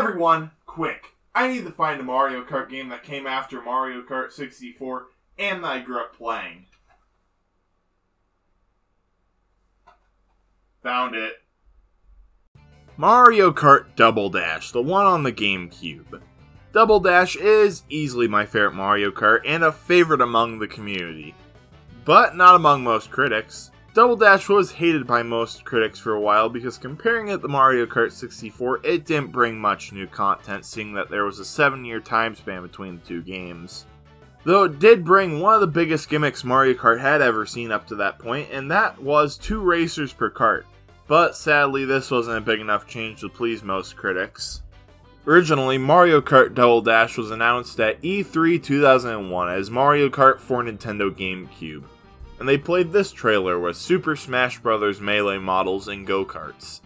Everyone, quick. I need to find a Mario Kart game that came after Mario Kart 64 and that I grew up playing. Found it. Mario Kart Double Dash, the one on the GameCube. Double Dash is easily my favorite Mario Kart and a favorite among the community, but not among most critics. Double Dash was hated by most critics for a while because comparing it to Mario Kart 64, it didn't bring much new content, seeing that there was a 7-year time span between the two games. Though it did bring one of the biggest gimmicks Mario Kart had ever seen up to that point, and that was 2 racers per kart. But sadly, this wasn't a big enough change to please most critics. Originally, Mario Kart Double Dash was announced at E3 2001 as Mario Kart for Nintendo GameCube, and they played this trailer with Super Smash Bros. Melee models and go-karts.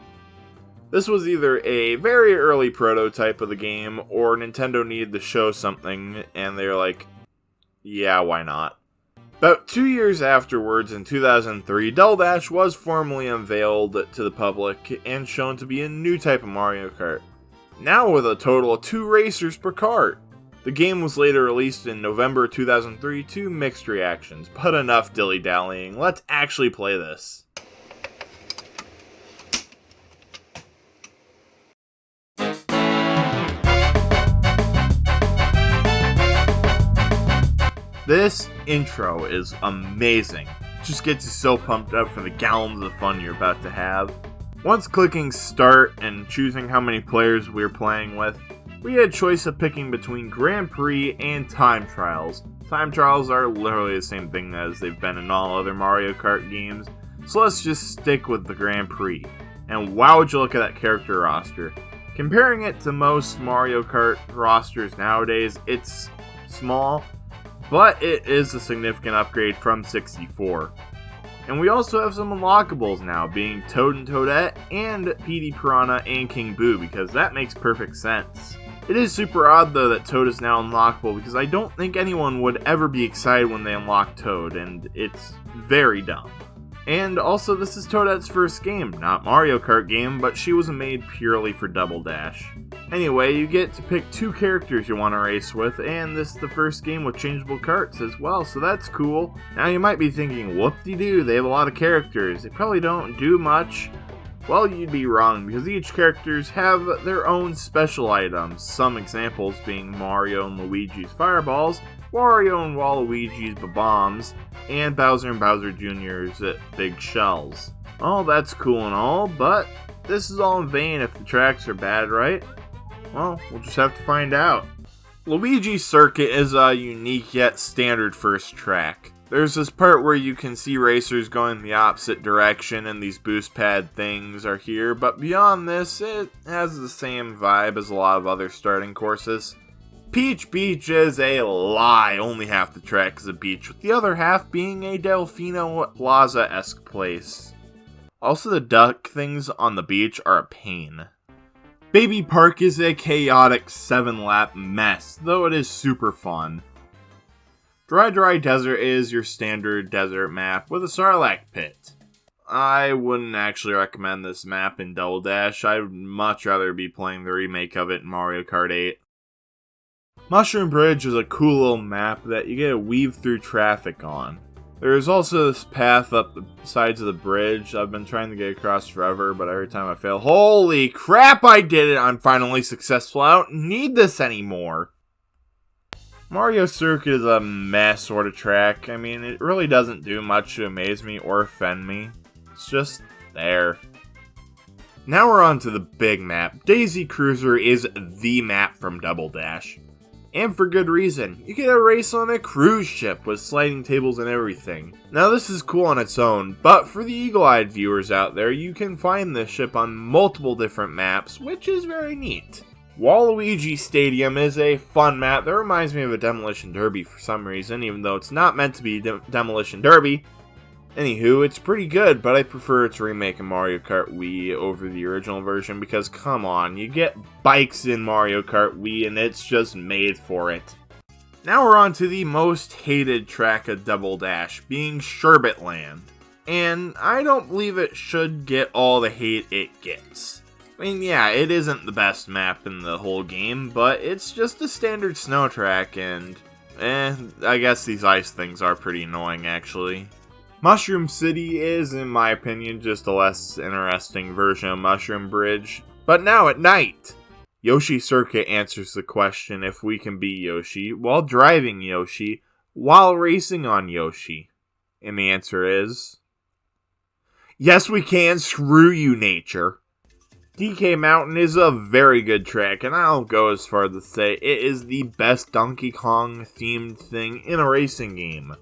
This was either a very early prototype of the game, or Nintendo needed to show something, and they were like, yeah, why not? About 2 years afterwards, in 2003, Double Dash was formally unveiled to the public and shown to be a new type of Mario Kart, now with a total of 2 racers per kart. The game was later released in November 2003 to mixed reactions, but enough dilly-dallying, let's actually play this. This intro is amazing. Just gets you so pumped up for the gallons of fun you're about to have. Once clicking start and choosing how many players we're playing with, we had a choice of picking between Grand Prix and Time Trials. Time Trials are literally the same thing as they've been in all other Mario Kart games, so let's just stick with the Grand Prix. And wow, would you look at that character roster. Comparing it to most Mario Kart rosters nowadays, it's small, but it is a significant upgrade from 64. And we also have some unlockables now, being Toad and Toadette, and Petey Piranha and King Boo, because that makes perfect sense. It is super odd though that Toad is now unlockable, because I don't think anyone would ever be excited when they unlock Toad, and it's very dumb. And also, this is Toadette's first game, not Mario Kart game, but she wasn't made purely for Double Dash. Anyway, you get to pick 2 characters you want to race with, and this is the first game with changeable karts as well, so that's cool. Now you might be thinking, whoop-de-doo, they have a lot of characters, they probably don't do much. Well, you'd be wrong, because each characters have their own special items, some examples being Mario and Luigi's Fireballs, Wario and Waluigi's Bombs, and Bowser Jr.'s Big Shells. Oh, that's cool and all, but this is all in vain if the tracks are bad, right? Well, we'll just have to find out. Luigi's Circuit is a unique yet standard first track. There's this part where you can see racers going the opposite direction and these boost pad things are here, but beyond this, it has the same vibe as a lot of other starting courses. Peach Beach is a lie, only half the track is a beach, with the other half being a Delfino Plaza-esque place. Also, the duck things on the beach are a pain. Baby Park is a chaotic 7-lap mess, though it is super fun. Dry Desert is your standard desert map with a Sarlacc pit. I wouldn't actually recommend this map in Double Dash, I'd much rather be playing the remake of it in Mario Kart 8. Mushroom Bridge is a cool little map that you get to weave through traffic on. There is also this path up the sides of the bridge I've been trying to get across forever, but every time I fail, holy crap, I did it! I'm finally successful. I don't need this anymore. Mario Circuit is a mess sort of track. I mean, it really doesn't do much to amaze me or offend me. It's just there. Now we're on to the big map. Daisy Cruiser is the map from Double Dash. And for good reason. You get a race on a cruise ship with sliding tables and everything. Now this is cool on its own, but for the eagle-eyed viewers out there, you can find this ship on multiple different maps, which is very neat. Waluigi Stadium is a fun map that reminds me of a Demolition Derby for some reason, even though it's not meant to be Demolition Derby. Anywho, it's pretty good, but I prefer its remake in Mario Kart Wii over the original version because, come on, you get bikes in Mario Kart Wii and it's just made for it. Now we're on to the most hated track of Double Dash, being Sherbet Land. And I don't believe it should get all the hate it gets. I mean, yeah, it isn't the best map in the whole game, but it's just a standard snow track, and I guess these ice things are pretty annoying, actually. Mushroom City is, in my opinion, just a less interesting version of Mushroom Bridge. But now at night, Yoshi Circuit answers the question if we can be Yoshi while driving Yoshi while racing on Yoshi. And the answer is, yes we can, screw you nature. DK Mountain is a very good track, and I'll go as far as to say it is the best Donkey Kong themed thing in a racing game.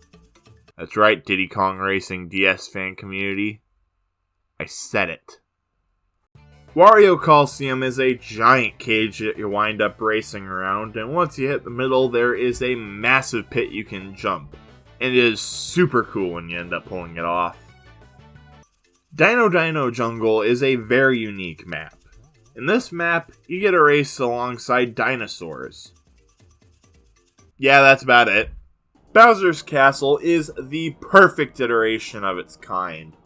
That's right, Diddy Kong Racing DS fan community. I said it. Wario Coliseum is a giant cage that you wind up racing around, and once you hit the middle, there is a massive pit you can jump. And it is super cool when you end up pulling it off. Dino Dino Jungle is a very unique map. In this map, you get a race alongside dinosaurs. Yeah, that's about it. Bowser's Castle is the perfect iteration of its kind.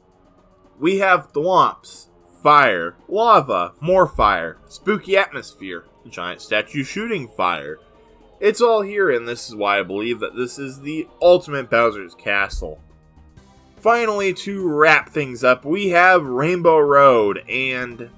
We have thwomps, fire, lava, more fire, spooky atmosphere, giant statue shooting fire. It's all here, and this is why I believe that this is the ultimate Bowser's Castle. Finally, to wrap things up, we have Rainbow Road, and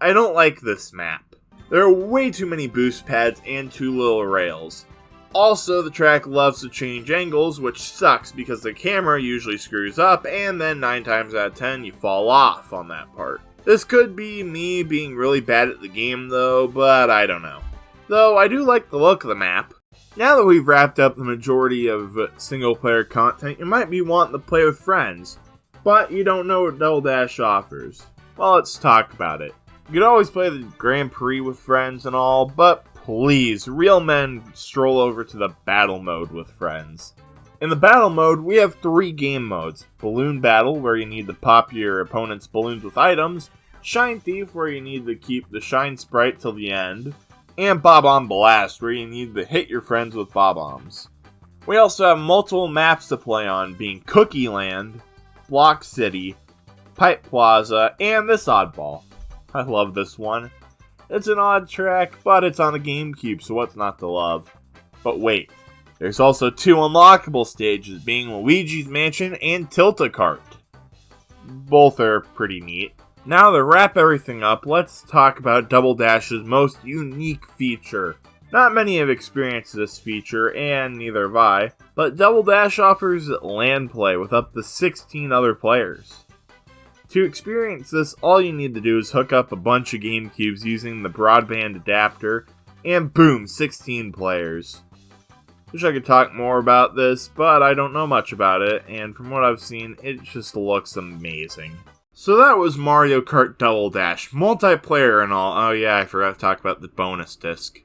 I don't like this map. There are way too many boost pads and too little rails. Also, the track loves to change angles, which sucks because the camera usually screws up, and then 9 times out of 10 you fall off on that part. This could be me being really bad at the game though, but I don't know. Though I do like the look of the map. Now that we've wrapped up the majority of single-player content, you might be wanting to play with friends, but you don't know what Double Dash offers. Well, let's talk about it. You could always play the Grand Prix with friends and all, but please, real men stroll over to the battle mode with friends. In the battle mode, we have 3 game modes. Balloon Battle, where you need to pop your opponent's balloons with items. Shine Thief, where you need to keep the Shine Sprite till the end. And Bob-omb Blast, where you need to hit your friends with Bob-ombs. We also have multiple maps to play on, being Cookie Land, Block City, Pipe Plaza, and this oddball. I love this one. It's an odd track, but it's on the GameCube, so what's not to love? But wait, there's also 2 unlockable stages, being Luigi's Mansion and Tilt-A-Kart. Both are pretty neat. Now to wrap everything up, let's talk about Double Dash's most unique feature. Not many have experienced this feature, and neither have I, but Double Dash offers LAN play with up to 16 other players. To experience this, all you need to do is hook up a bunch of GameCubes using the broadband adapter, and boom, 16 players. Wish I could talk more about this, but I don't know much about it, and from what I've seen, it just looks amazing. So that was Mario Kart Double Dash, multiplayer and all. Oh yeah, I forgot to talk about the bonus disc.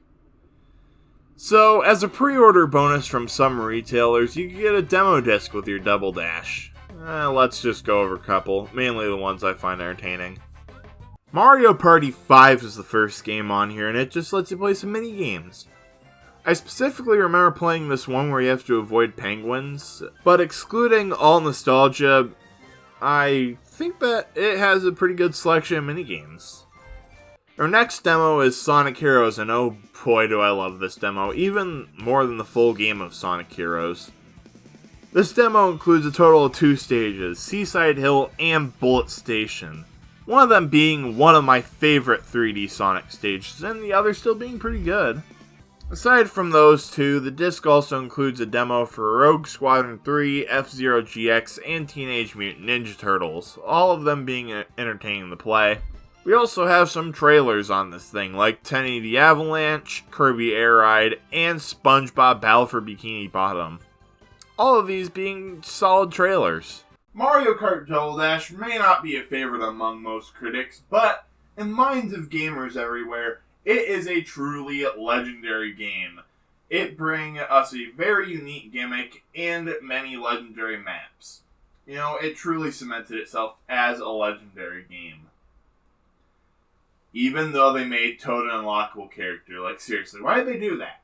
So, as a pre-order bonus from some retailers, you can get a demo disc with your Double Dash. Let's just go over a couple, mainly the ones I find entertaining. Mario Party 5 is the first game on here, and it just lets you play some mini games. I specifically remember playing this one where you have to avoid penguins, but excluding all nostalgia, I think that it has a pretty good selection of minigames. Our next demo is Sonic Heroes, and oh boy do I love this demo, even more than the full game of Sonic Heroes. This demo includes a total of 2 stages, Seaside Hill and Bullet Station. One of them being one of my favorite 3D Sonic stages, and the other still being pretty good. Aside from those 2, the disc also includes a demo for Rogue Squadron 3, F-Zero GX, and Teenage Mutant Ninja Turtles, all of them being entertaining to play. We also have some trailers on this thing, like 1080 Avalanche, Kirby Air Ride, and SpongeBob Battle for Bikini Bottom. All of these being solid trailers. Mario Kart Double Dash may not be a favorite among most critics, but in minds of gamers everywhere, it is a truly legendary game. It brings us a very unique gimmick and many legendary maps. You know, it truly cemented itself as a legendary game. Even though they made Toad an unlockable character. Like, seriously, why did they do that?